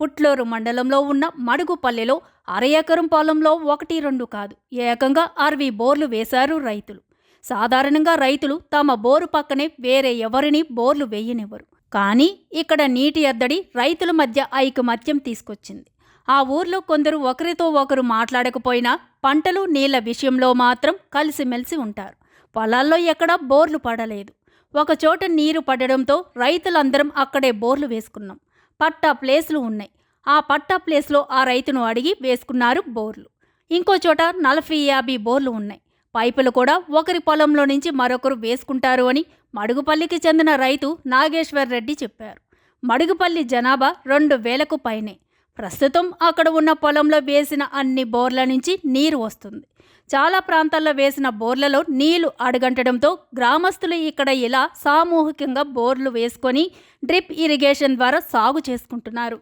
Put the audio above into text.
పుట్లూరు మండలంలో ఉన్న మడుగుపల్లెలో అర ఎకరం పొలంలో 1, 2 కాదు, ఏకంగా 60 బోర్లు వేశారు రైతులు. సాధారణంగా రైతులు తమ బోరు పక్కనే వేరే ఎవరిని బోర్లు వేయనివ్వరు. కానీ ఇక్కడ నీటి ఎద్దడి రైతుల మధ్య ఐకమత్యం తీసుకొచ్చింది. ఆ ఊర్లో కొందరు ఒకరితో ఒకరు మాట్లాడకపోయినా పంటలు నీళ్ల విషయంలో మాత్రం కలిసిమెలిసి ఉంటారు. పొలాల్లో ఎక్కడా బోర్లు పడలేదు. ఒకచోట నీరు పడడంతో రైతులందరం అక్కడే బోర్లు వేసుకున్నాం. పట్టా ప్లేస్లు ఉన్నాయి. ఆ పట్టా ప్లేస్లో ఆ రైతును అడిగి వేసుకున్నారు బోర్లు. ఇంకో చోట 40-50 బోర్లు ఉన్నాయి. పైపులు కూడా ఒకరి పొలంలో నుంచి మరొకరు వేసుకుంటారు అని మడుగుపల్లికి చెందిన రైతు నాగేశ్వర్ రెడ్డి చెప్పారు. మడుగుపల్లి జనాభా 2000కు పైనే. ప్రస్తుతం అక్కడ ఉన్న పొలంలో వేసిన అన్ని బోర్ల నుంచి నీరు వస్తుంది. చాలా ప్రాంతాల్లో వేసిన బోర్లలో నీళ్లు అడుగంటడంతో గ్రామస్తులు ఇక్కడ ఇలా సామూహికంగా బోర్లు వేసుకొని డ్రిప్ ఇరిగేషన్ ద్వారా సాగు చేసుకుంటున్నారు.